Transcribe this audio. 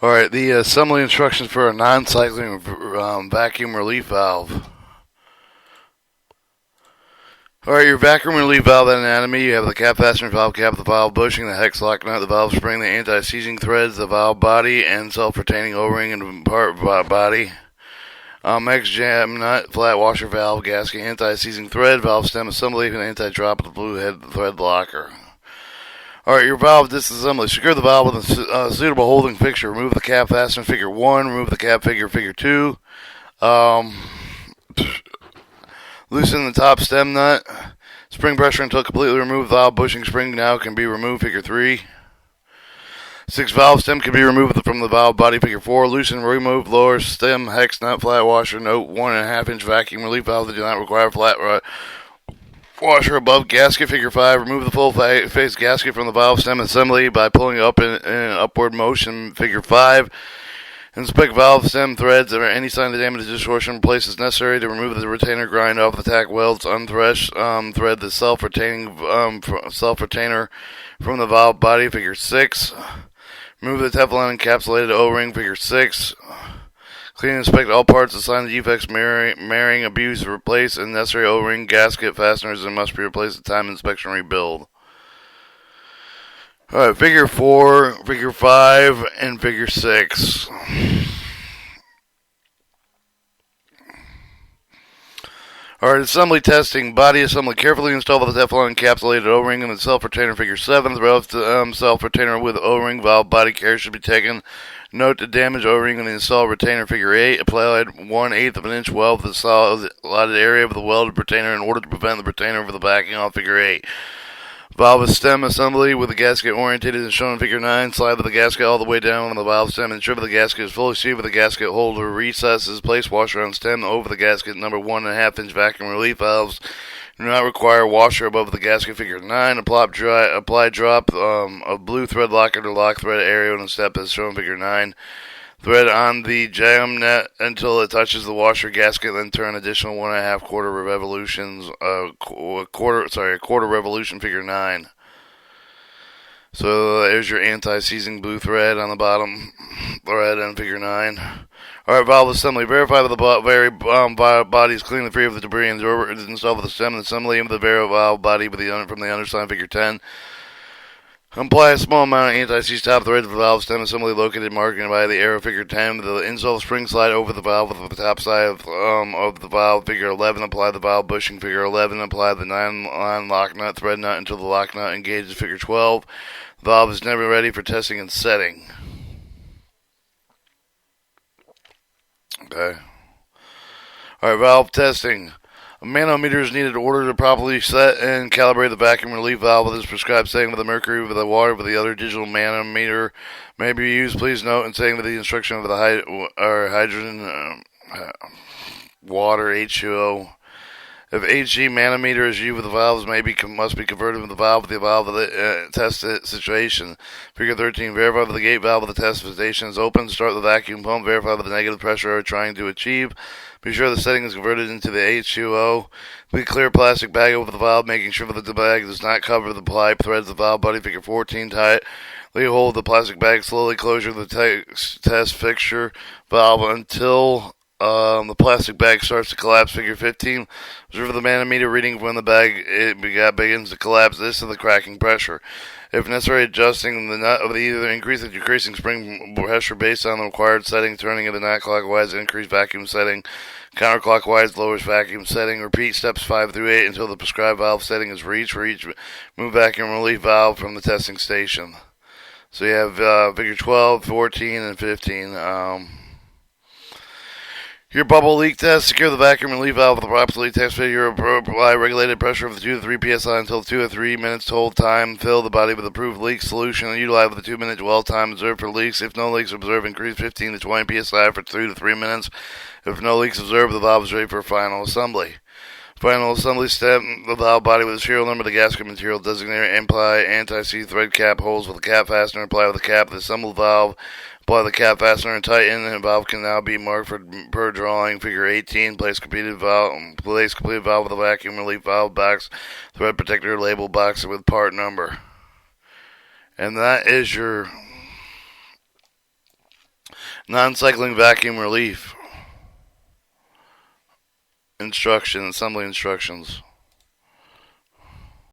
Alright, the assembly instructions for a non-cycling vacuum relief valve. Alright, your vacuum relief valve anatomy. You have the cap fastener, valve cap, the valve bushing, the hex lock nut, the valve spring, the anti-seizing threads, the valve body, and self-retaining O-ring and part body. X jam nut, flat washer valve, gasket, anti-seizing thread, valve stem assembly, and anti-drop of the blue head thread locker. Alright, your valve disassembly. Secure the valve with a suitable holding fixture. Remove the cap fastener, figure 1. Remove the cap figure 2. Loosen the top stem nut. Spring pressure until completely removed. Valve bushing spring now can be removed, figure 3. 6 valve stem can be removed from the valve body, figure 4. Loosen, remove lower stem, hex nut, flat washer. Note 1.5 inch vacuum relief valve that do not require flat washer above gasket, figure 5. Remove the full face gasket from the valve stem assembly by pulling up in an upward motion, figure 5. Inspect valve stem threads or any sign of damage or distortion. Place as necessary to remove the retainer. Grind off the tack welds. Unthresh thread the self-retainer from the valve body, figure 6. Remove the Teflon encapsulated O-ring, figure 6. Clean and inspect all parts, assign the defects, marrying, abuse, replace, and necessary O-ring, gasket, fasteners, and must be replaced at time inspection rebuild. Alright, figure 4, figure 5, and figure 6. Alright, assembly testing. Body assembly. Carefully install the Teflon encapsulated O-ring and the self-retainer, figure 7. The self-retainer with O-ring, valve body care should be taken. Note the damaged O-ring on the installed retainer, figure 8. Apply 1/8 of an inch weld to the solid allotted area of the welded retainer in order to prevent the retainer from backing off, figure 8. Valve stem assembly with the gasket orientated as shown in figure 9. Slide the gasket all the way down on the valve stem. Ensure the gasket is fully seated with the gasket holder recesses. Place washer on stem over the gasket. Number 1.5 inch vacuum relief valves do not require washer above the gasket, figure 9. Apply drop of blue thread locker to lock thread area on the step as shown in figure 9. Thread on the jam net until it touches the washer gasket, then turn additional 1.5 quarter revolutions, a quarter revolution, figure 9. So there's your anti-seizing blue thread on the bottom thread in figure 9. Alright, valve assembly. Verify that the body is clean and free of the debris and install the stem and assembly of the valve body from the underside, figure 10. Apply a small amount of anti-seize top thread to the valve stem assembly located marking by the arrow, figure 10. The install spring slide over the valve with the top side of the valve, figure 11. Apply the valve bushing, figure 11. Apply the 9-line lock nut, thread nut until the lock nut engages, figure 12. The valve is never ready for testing and setting. Okay. Alright, valve testing. A manometer is needed in order to properly set and calibrate the vacuum relief valve with its prescribed setting with the mercury, with the water, with the other digital manometer may be used. Please note in saying with the instruction of the hydrogen water H2O. If HG manometer is used with the valves, must be converted with the valve test situation. Figure 13. Verify that the gate valve of the test station is open. Start the vacuum pump. Verify that the negative pressure are trying to achieve. Be sure the setting is converted into the H2O. Be clear plastic bag over the valve, making sure that the bag does not cover the pipe. Threads the valve body. Figure 14. Tightly hold the plastic bag. Slowly closure the test fixture valve until the plastic bag starts to collapse, figure 15. Observe the manometer reading when the bag begins to collapse. This is the cracking pressure. If necessary, adjusting the nut of the either increasing or decreasing spring pressure based on the required setting. Turning of the nut clockwise, increase vacuum setting. Counterclockwise, lowers vacuum setting. Repeat steps 5 through 8 until the prescribed valve setting is reached. For each move vacuum relief valve from the testing station. So you have figure 12, 14, and 15. Your bubble leak test. Secure the vacuum relief valve with a properly test figure. Apply regulated pressure of the 2 to 3 psi until 2 to 3 minutes hold time. Fill the body with approved leak solution and utilize the 2-minute dwell time. Observe for leaks. If no leaks observed, increase 15 to 20 psi for 2 to 3 minutes. If no leaks observed, the valve is ready for final assembly. Final assembly step, the valve body with the serial number, the gasket material designated, apply anti-seize thread cap holes with a cap fastener, apply with the cap, the assembled valve, apply the cap fastener and tighten, and the valve can now be marked per drawing, figure 18, place completed valve with a vacuum relief valve box, thread protector label box with part number. And that is your Non-cycling vacuum relief. Assembly instructions.